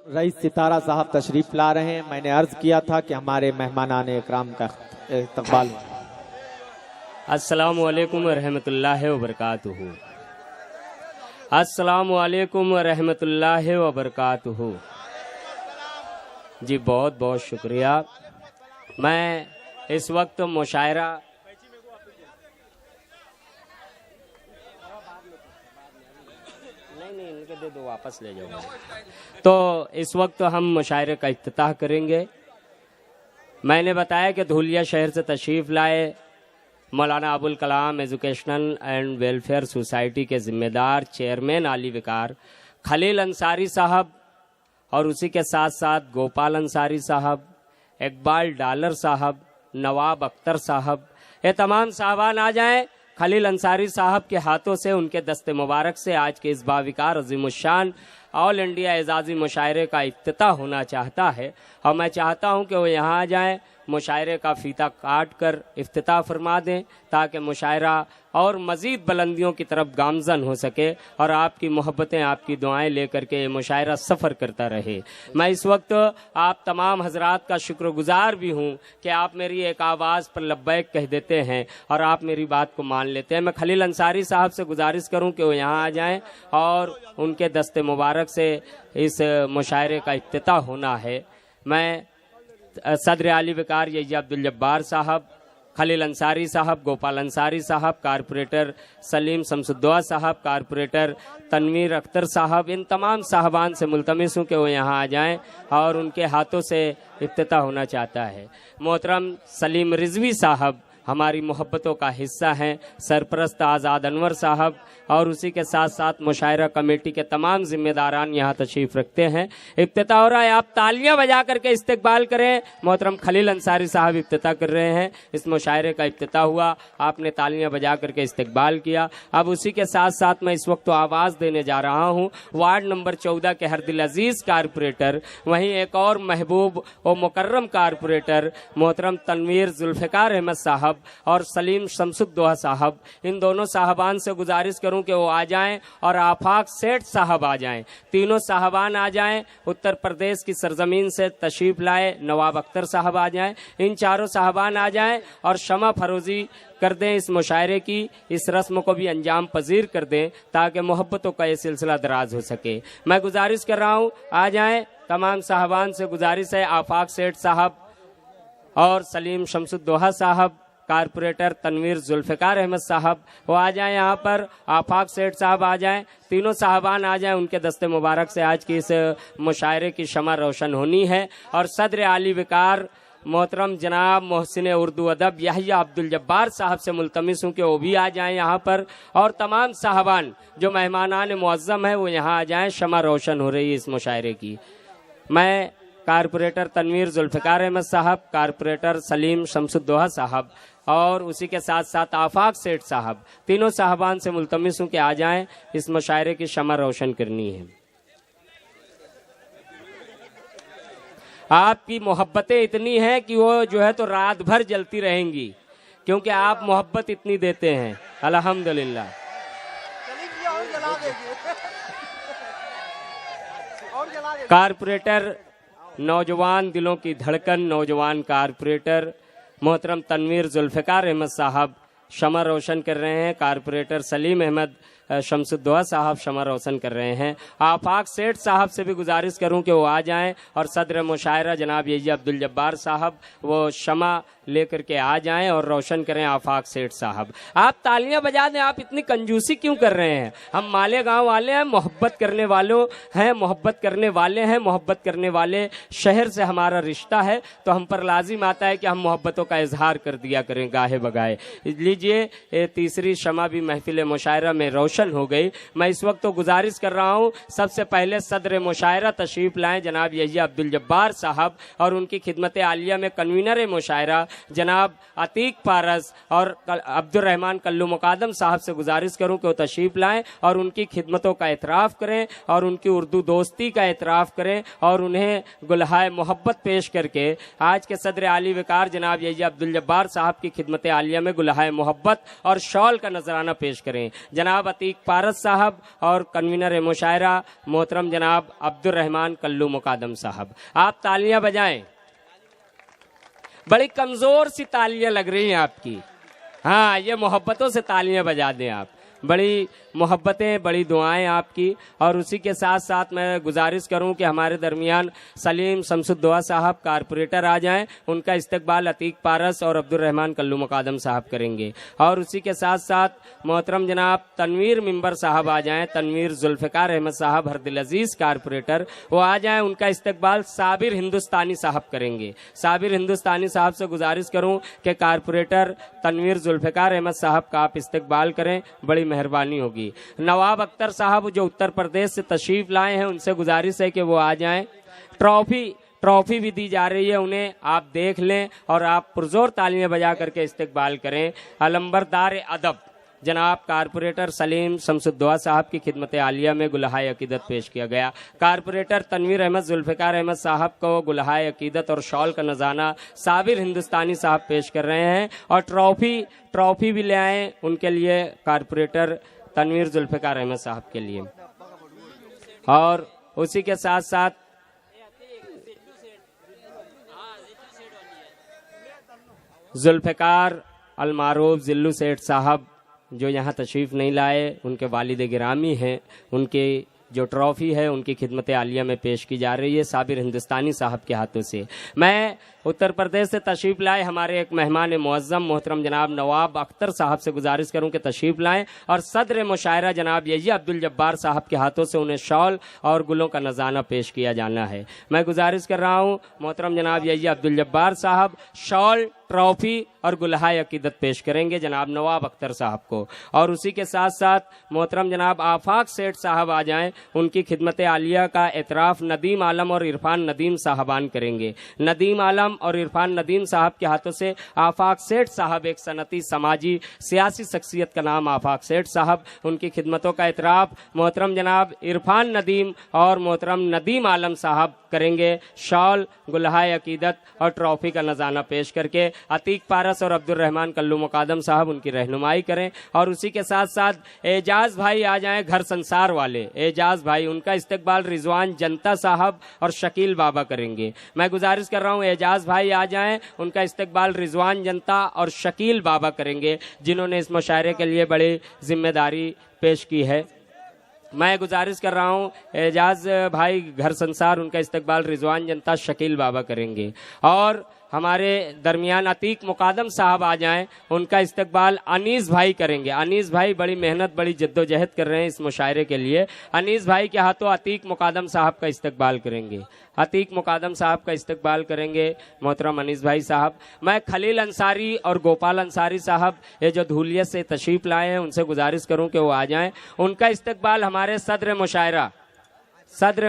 Rice सितारा साहब तशरीफ ला रहे हैं। मैंने अर्ज किया था कि हमारे मेहमानान इकराम का इस्तकबाल। अस्सलामु अलैकुम रहमतुल्लाहि व बरकातुहू। अस्सलामु अलैकुम रहमतुल्लाहि व बरकातुहू। जी बहुत बहुत शुक्रिया। मैं इस वक्त मुशायरा नहीं इनके दे दो, वापस ले जाओ। तो इस वक्त हम मुशायरे का इफ्तिताह करेंगे। मैंने बताया कि धुलिया शहर से तशरीफ़ लाए Maulana Abul Kalam educational and welfare society के ज़िम्मेदार चेयरमैन आली विकार खलील अंसारी साहब और उसी के साथ साथ गोपाल अंसारी साहब, इकबाल डालर साहब, नवाब अख्तर साहब, ये तमाम साहबान आ जाएं। खलील अंसारी साहब के हाथों से, उनके दस्ते मुबारक से आज के इस बाविकार अज़ीमुश्शान ऑल इंडिया एजाज़ी मुशायरे का इफ्तिताह होना चाहता है और मैं चाहता हूं कि वो यहाँ आ जाएं, मुशायरे का फीता काट कर इफ्तिताह फरमा दें ताकि मुशायरा और मज़ीद बुलंदियों की तरफ गामज़न हो सके और आपकी मोहब्बतें, आपकी दुआएं लेकर के ये मुशायरा सफ़र करता रहे। मैं इस वक्त आप तमाम हजरात का शुक्रगुजार भी हूँ कि आप मेरी एक आवाज़ पर लब्बैक कह देते हैं और आप मेरी बात को मान लेते हैं। मैं खलील अंसारी साहब से गुजारिश करूँ कि वो यहाँ आ जाएँ और उनके दस्ते मुबारक से इस मुशायरे का इफ्तिताह होना है। मैं सदर आली विकार यही अब्दुल जब्बार साहब, खलील अंसारी साहब, गोपाल अंसारी साहब, कारपोरेटर सलीम शमसुद्दौला साहब, कारपोरेटर तनवीर अख्तर साहब, इन तमाम साहबान से मुल्तमिस हूँ कि वो यहाँ आ जाएं और उनके हाथों से इफ्तिताह होना चाहता है। मोहतरम सलीम रिजवी साहब हमारी मोहब्बतों का हिस्सा हैं, सरपरस्त आज़ाद अनवर साहब और उसी के साथ साथ मुशायरा कमेटी के तमाम जिम्मेदारान यहाँ तशरीफ़ रखते हैं। इफ्तिताह हो रहा है, आप तालियां बजा करके इस्तकबाल करें। मोहतरम खलील अंसारी साहब इफ्तिताह कर रहे हैं। इस मुशायरे का इफ्तिताह हुआ, आपने तालियां बजा करके इस्तकबाल किया। अब उसी के साथ साथ मैं इस वक्त तो आवाज़ देने जा रहा हूँ वार्ड नंबर 14 के हरदिल अजीज़ कारपोरेटर, वहीं एक और महबूब और मुकर्रम कारपोरेटर मोहतरम तनवीर जुल्फ़िकार अहमद साहब और सलीम शमसुद्दौला साहब, इन दोनों साहबान से गुजारिश करूं कि वो आ जाएं और आफाक सेठ साहब आ जाएं। तीनों साहबान आ जाएं। उत्तर प्रदेश की सरजमीन से तशरीफ लाए नवाब अख्तर साहब आ जाएं। इन चारों साहबान आ जाएं और शमा फरोजी कर दें इस मुशायरे की, इस रस्म को भी अंजाम पजीर कर दें ताकि मोहब्बतों का ये सिलसिला दराज हो सके। मैं गुजारिश कर रहा हूँ आ जाएं। तमाम साहबान से गुजारिश है, आफाक सेठ साहब और सलीम शमसुद्दौला साहब, कारपोरेटर तनवीर जुल्फ़िकार अहमद साहब वो आ जाएं यहाँ पर, आफाक सेठ साहब आ जाएं, तीनों साहबान आ जाएं। उनके दस्ते मुबारक से आज की इस मुशायरे की शमा रोशन होनी है। और सदर आली विकार मोहतरम जनाब मोहसिन उर्दू अदब यहिया अब्दुल जब्बार साहब से मुल्तमिस हूँ कि वो भी आ जाएं यहाँ पर और तमाम साहबान जो मेहमानान मुअज़्ज़म हैं वो यहाँ आ जाएं। शमा रोशन हो रही है इस मुशायरे की। मैं कारपोरेटर तनवीर जुल्फ़िकार अहमद साहब, कारपोरेटर सलीम शमसुद्दौला साहब और उसी के साथ साथ आफाक सेठ साहब, तीनों साहबान से मुल्तमिस हूँ कि आ जाएं, इस मुशायरे की शमा रोशन करनी है। आपकी मोहब्बतें इतनी हैं कि वो जो है तो रात भर जलती रहेंगी क्योंकि आप मोहब्बत इतनी देते हैं। अल्हम्दुलिल्लाह। कारपोरेटर नौजवान दिलों की धड़कन, नौजवान कारपोरेटर मोहतरम तनवीर जुल्फ़िकार अहमद साहब शमा रोशन कर रहे हैं। कारपोरेटर सलीम अहमद शमसुद्दौला साहब शमा रोशन कर रहे हैं। आफाक सेठ साहब से भी गुजारिश करूं कि वो आ जाएं और सदर मुशायरा जनाब यही अब्दुल जब्बार साहब वो शमा लेकर के आ जाएं और रोशन करें। आफाक सेठ साहब आप तालियां बजा दें, आप इतनी कंजूसी क्यों कर रहे हैं? हम मालेगांव वाले हैं, मोहब्बत करने वालों हैं, मोहब्बत करने वाले हैं, मोहब्बत करने वाले शहर से हमारा रिश्ता है तो हम पर लाजिम आता है कि हम मोहब्बतों का इजहार कर दिया करें गाहे बगाए। लीजिए तीसरी शमा भी महफिल मुशायरा में रोशन हो गई। मैं इस वक्त तो गुजारिश कर रहा हूँ सबसे पहले सदर मुशायरा तशरीफ लाएं जनाब यही अब्दुल जब्बार साहब और उनकी खिदमत आलिया में कन्वीनर मुशायरा जनाब अतीक पारस और अब्दुल रहमान कल्लू मुकादम साहब से गुजारिश करूं कि वो तशरीफ लाएं और उनकी खिदमतों का एतराफ़ करें और उनकी उर्दू दोस्ती का एतराफ़ करें और उन्हें गुलहाए मोहब्बत पेश करके आज के सदर आली विकार जनाब यही अब्दुल जब्बार साहब की खिदमत आलिया में गुलहाए मोहब्बत और शॉल का नजराना पेश करें। जनाब अतीक पारस साहब और कन्वीनर मुशायरा मोहतरम जनाब अब्दुर्रहमान कल्लू मुकादम साहब। आप तालियां बजाएं। बड़ी कमजोर सी तालियां लग रही हैं आपकी। हाँ, ये मोहब्बतों से तालियां बजा दें आप। बड़ी मोहब्बतें, बड़ी दुआएं आपकी। और उसी के साथ साथ मैं गुजारिश करूं कि हमारे दरमियान सलीम शमसुद्दौला साहब कारपोरेटर आ जाएं। उनका इस्तकबाल अतीक पारस और अब्दुर्रहमान कल्लू मुकादम साहब करेंगे। और उसी के साथ साथ मोहतरम जनाब तनवीर मिंबर साहब आ जाएं। तनवीर जुल्फ़िकार अहमद साहब हरदिल अजीज कारपोरेटर, वो आ जाएं। उनका इस्तकबाल साबिर हिंदुस्तानी साहब करेंगे। साबिर हिंदुस्तानी साहब से गुजारिश करूं कि कारपोरेटर तनवीर जुल्फ़िकार अहमद साहब का आप इस्तकबाल करें, बड़ी मेहरबानी होगी। नवाब अख्तर साहब जो उत्तर प्रदेश से तशरीफ लाए हैं, उनसे गुजारिश है कि वो आ जाएं। ट्रॉफी भी दी जा रही है उन्हें, आप देख लें और आप पुरजोर तालियां बजा करके इस्तकबाल करें। अलंबरदार अदब जनाब कारपोरेटर सलीम शमसुद्दौला साहब की खिदमत आलिया में गुलहाए अकीदत पेश किया गया। कारपोरेटर तनवीर अहमद जुल्फ़िकार अहमद साहब को गुलहाए अकीदत और शॉल का नजाना साबिर हिंदुस्तानी साहब पेश कर रहे हैं। और ट्रॉफी भी ले आए उनके लिए, कारपोरेटर तनवीर जुल्फ़िकार अहमद साहब के लिए। और उसी के साथ साथ जुल्फ़िकार अलमारूफ जिल्लू सेठ साहब जो यहाँ तशरीफ नहीं लाए, उनके वालिद गिरामी हैं, उनके जो ट्रॉफी है उनकी खिदमत आलिया में पेश की जा रही है साबिर हिंदुस्तानी साहब के हाथों से। मैं उत्तर प्रदेश से तशरीफ लाए हमारे एक मेहमान मुअज़्ज़म मोहतरम जनाब नवाब अख्तर साहब से गुजारिश करूं कि तशरीफ लाएं और सदर मुशायरा जनाब यही अब्दुल जब्बार साहब के हाथों से उन्हें शॉल और गुलों का नजाना पेश किया जाना है। मैं गुजारिश कर रहा हूं मोहतरम जनाब यही अब्दुल जब्बार साहब शॉल, ट्रॉफी और गुलहाए अकीदत पेश करेंगे जनाब नवाब अख्तर साहब को। और उसी के साथ साथ मोहतरम जनाब आफाक सेठ साहब आ जाएं, उनकी खिदमत आलिया का एतराफ़ नदीम आलम और इरफान नदीम साहबान करेंगे। नदीम आलम और इरफान नदीम साहब के हाथों से आफाक सेठ साहब, एक सनती समाजी सियासी शख्सियत का नाम आफाक सेठ साहब, उनकी खिदमतों का एतराफ़ मोहतरम जनाब इरफान नदीम और मोहतरम नदीम आलम साहब करेंगे। शॉल, गुलहाए अकीदत और ट्रॉफी का नजाना पेश करके अतीक पारस और अब्दुर्रहमान कल्लू मुकादम साहब उनकी रहनुमाई करें। और उसी के साथ साथ एजाज भाई आ जाएं, घर संसार वाले एजाज भाई, उनका इस्तकबाल रिजवान जनता साहब और शकील बाबा करेंगे। मैं गुजारिश कर रहा हूं एजाज भाई आ जाएं, उनका इस्तकबाल रिजवान जनता और शकील बाबा करेंगे, जिन्होंने इस मुशायरे के लिए बड़ी जिम्मेदारी पेश की है। मैं गुजारिश कर रहा हूं एजाज भाई घर संसार, उनका इस्तकबाल रिजवान जनता शकील बाबा करेंगे। और हमारे दरमियान अतीक मुकादम साहब आ जाएं, उनका इस्तकबाल अनीस भाई करेंगे। अनीस भाई बड़ी मेहनत, बड़ी जद्दोजहद कर रहे हैं इस मुशायरे के लिए। अनीस भाई के हाथों अतीक मुकादम साहब का इस्तकबाल करेंगे। अतीक मुकादम साहब का इस्तकबाल करेंगे मोहतरम अनीस भाई साहब। मैं खलील अंसारी और गोपाल अंसारी साहब ये जो धूलियत से तशरीफ लाए हैं, उनसे गुजारिश करूं कि वो आ जाएं। उनका इस्तकबाल हमारे सदर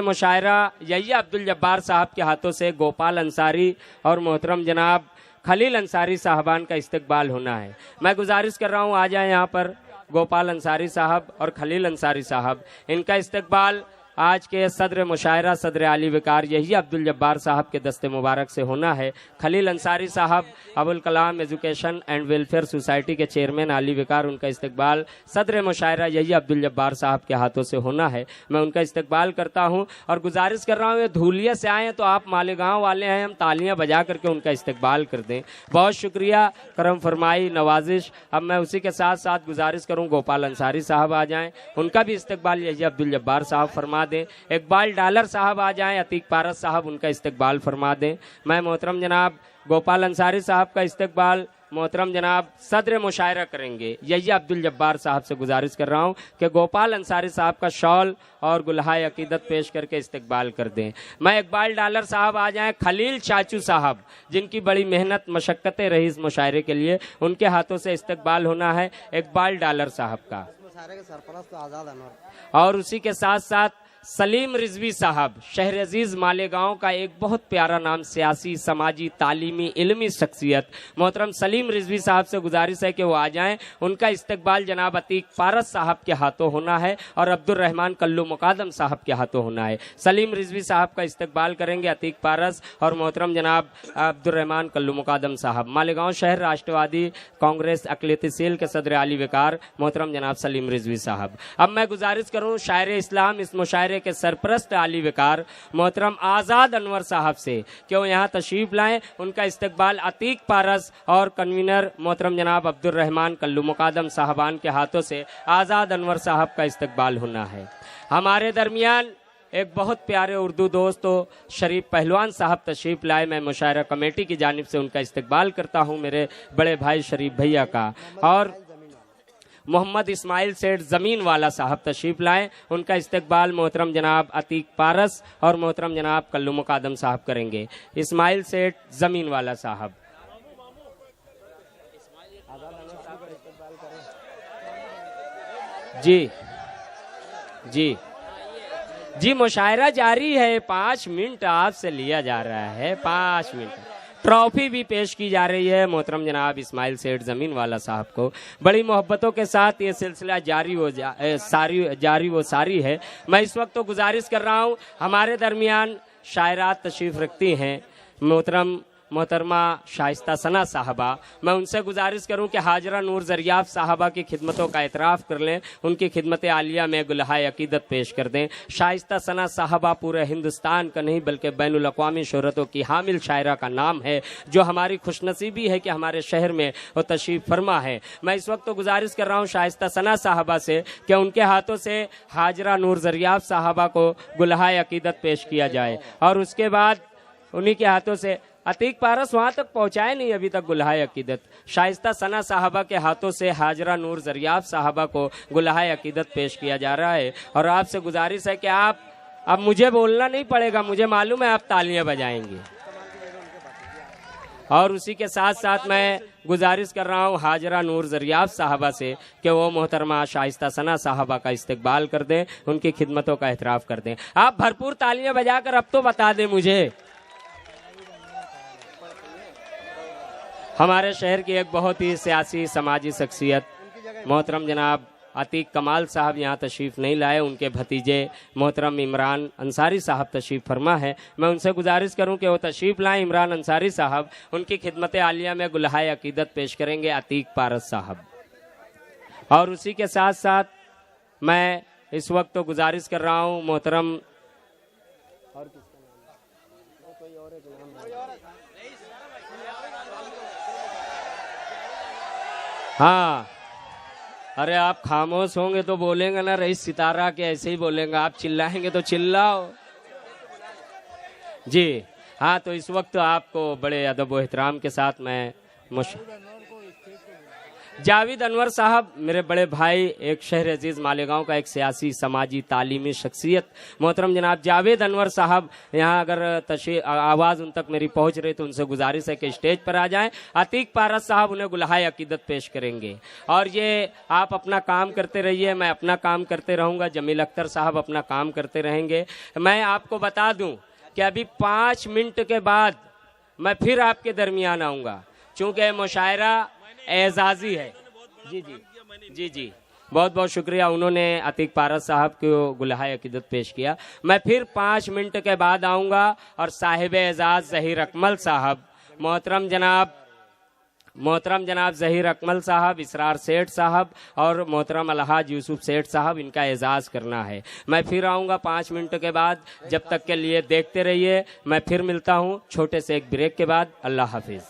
मुशायरा यही अब्दुल जब्बार साहब के हाथों से गोपाल अंसारी और मोहतरम जनाब खलील अंसारी साहबान का इस्तकबाल होना है। मैं गुजारिश कर रहा हूं आ जाएं यहाँ पर गोपाल अंसारी साहब और खलील अंसारी साहब। इनका इस्तकबाल आज के सदर मुशायरा सदर आली विकार यही अब्दुल जब्बार साहब के दस्ते मुबारक से होना है। खलील अंसारी साहब Abul Kalam education and welfare society के चेयरमैन आली विकार, उनका इस्तकबाल सदर मुशायरा यही अब्दुल जब्बार साहब के हाथों से होना है। मैं उनका इस्तकबाल करता हूं और गुजारिश कर रहा हूं ये धूलिया से आए तो आप मालेगांव वाले हैं, हम तालियां बजा करके उनका इस्तकबाल कर दें। बहुत शुक्रिया, करम फरमाई, नवाजिश। अब मैं उसी के साथ साथ गुजारिश करूँ गोपाल अंसारी साहब आ जाएँ, उनका भी इस्तकबाल यही अब्दुल जब्बार साहब फरमा दें। इकबाल डालर साहब आ जाएं, अतीक पारस साहब उनका इस्तकबाल फरमा दें। मैं मोहतरम जनाब गोपाल अंसारी साहब का इस्तकबाल मोहतरम जनाब सदर मुशायरा करेंगे। यही अब्दुल जब्बार साहब से गुजारिश कर रहा हूं कि गोपाल अंसारी साहब का शॉल और गुलहाए अकीदत पेश करके इस्तकबाल कर दें। मैं इकबाल डालर साहब आ जाएं। खलील चाचू साहब जिनकी बड़ी मेहनत मशक्क़तें रही इस मुशायरे के लिए, उनके हाथों से इस्तकबाल होना है इकबाल डालर साहब का। और उसी के साथ साथ सलीम रिजवी साहब, शहर अजीज मालेगांव का एक बहुत प्यारा नाम, सियासी, समाजी, तालीमी, इल्मी शख्सियत। मोहतरम सलीम रिजवी साहब से गुजारिश है कि वो आ जाएं। उनका इस्तकबाल जनाब अतीक पारस साहब के हाथों होना है और अब्दुल रहमान कल्लू मुकादम साहब के हाथों होना है। सलीम रिजवी साहब का इस्तकबाल करेंगे अतीक पारस और मोहतरम जनाब अब्दुल रहमान कल्लू मुकादम साहब। मालेगांव शहर राष्ट्रवादी कांग्रेस अक़लियती सेल के सदर आली वकार मोहतरम जनाब सलीम रिजवी साहब। अब मैं गुजारिश करूँ शायर इस्लाम, इस मुशायरे के सरपरस्त आली वकार मोहतरम आज़ाद अनवर साहब से कि वो यहाँ तशरीफ लाएं। उनका इस्तकबाल अतीक पारस और कन्वीनर मोहतरम जनाब अब्दुल रहमान कल्लू मुकादम साहबान के हाथों से आज़ाद अनवर साहब का इस्तकबाल होना है। हमारे दरमियान एक बहुत प्यारे उर्दू दोस्त शरीफ पहलवान साहब तशरीफ लाए। मैं मुशायरा कमेटी की जानिब से उनका इस्तकबाल करता हूँ, मेरे बड़े भाई शरीफ भैया का। और मोहम्मद इस्माइल सेठ ज़मीन वाला साहब तशरीफ लाएं। उनका इस्तकबाल मोहतरम जनाब अतीक पारस और मोहतरम जनाब कल्लू मुकादम साहब करेंगे। इस्माइल सेठ ज़मीन वाला साहब। जी जी जी, मुशायरा जारी है। 5 मिनट आपसे लिया जा रहा है, 5 मिनट। ट्रॉफी भी पेश की जा रही है मोहतरम जनाब इस्माइल सेठ ज़मीन वाला साहब को। बड़ी मोहब्बतों के साथ ये सिलसिला जारी वो सारी है। मैं इस वक्त तो गुजारिश कर रहा हूँ, हमारे दरमियान शायरात तशरीफ़ रखती हैं मोहतरमा शाइस्ता सना साहबा। मैं उनसे गुजारिश करूं कि हाजरा नूर ज़रियाफ़ साहबा की खिदमतों का एतराफ़ कर लें, उनकी खिदमत आलिया में गुलहाए अकीदत पेश कर दें। शाइस्ता सना साहबा पूरे हिंदुस्तान का नहीं बल्कि बैनुल अक़वामी शोहरतों की हामिल शायरा का नाम है, जो हमारी खुशनसीबी है कि हमारे शहर में वो तशरीफ़ फरमा है। मैं इस वक्त तो गुजारिश कर रहा हूँ शाइस्ता सना साहबा से कि उनके हाथों से हाजरा नूर ज़रियाफ़ साहबा को गुलहाए अकीदत पेश किया जाए और उसके बाद उन्हीं के हाथों से अतीक पारस वहाँ तक पहुँचाए नहीं अभी तक गुलहाए अकीदत। शाइस्ता सना साहबा के हाथों से हाजरा नूर ज़रियाफ़ साहबा को गुलहाए अकीदत पेश किया जा रहा है। और आपसे गुजारिश है कि आप, अब मुझे बोलना नहीं पड़ेगा, मुझे मालूम है आप तालियां बजाएंगे। और उसी के साथ साथ मैं गुजारिश कर रहा हूँ हाजरा नूर ज़रियाफ़ साहबा से कि वो मोहतरमा शाइस्ता सना साहबा का इस्तकबाल कर दें, उनकी खिदमतों का एतराफ़ कर दें। आप भरपूर तालियां बजाकर अब तो बता दें मुझे, हमारे शहर की एक बहुत ही सियासी समाजी शख्सियत मोहतरम जनाब अतीक कमाल साहब यहाँ तशरीफ़ नहीं लाए, उनके भतीजे मोहतरम इमरान अंसारी साहब तशरीफ़ फरमा है। मैं उनसे गुजारिश करूँ कि वो तशरीफ़ लाएँ। इमरान अंसारी साहब उनकी खिदमत आलिया में गुलहाए अकीदत पेश करेंगे अतीक पारस साहब। और उसी के साथ साथ मैं इस वक्त तो गुजारिश कर रहा हूँ मोहतरम हाँ, अरे आप खामोश होंगे तो बोलेंगे ना रईस सितारा के, ऐसे ही बोलेंगे। आप चिल्लाएंगे तो चिल्लाओ जी। हाँ, तो इस वक्त आपको बड़े अदब व एहतराम के साथ मैं जावेद अनवर साहब, मेरे बड़े भाई, एक शहर अजीज मालेगांव का एक सियासी, समाजी, तालीमी शख्सियत मोहतरम जनाब जावेद अनवर साहब यहाँ अगर आवाज़ उन तक मेरी पहुँच रही तो उनसे गुजारिश है कि स्टेज पर आ जाएं। अतीक पारस साहब उन्हें गुलहाए अकीदत पेश करेंगे। और ये आप अपना काम करते रहिए, मैं अपना काम करते रहूँगा, जमील अख्तर साहब अपना काम करते रहेंगे। मैं आपको बता दूँ कि अभी 5 मिनट के बाद मैं फिर आपके दरमियान आऊँगा, चूँकि मुशायरा एजाजी है। जी जी जी जी, बहुत बहुत शुक्रिया, उन्होंने अतीक पारस साहब को गुलहाए अकीदत पेश किया। मैं फिर 5 मिनट के बाद आऊँगा और साहिब एजाज ज़हीर अकमल साहब, मोहतरम जनाब ज़हीर अकमल साहब, इसरार सेठ साहब और मोहतरम अलहाज यूसुफ सेठ साहब, इनका एजाज़ करना है। मैं फिर आऊँगा 5 मिनट के बाद, जब तक के लिए देखते रहिए। मैं फिर मिलता हूँ छोटे से एक ब्रेक के बाद। अल्लाह हाफिज़।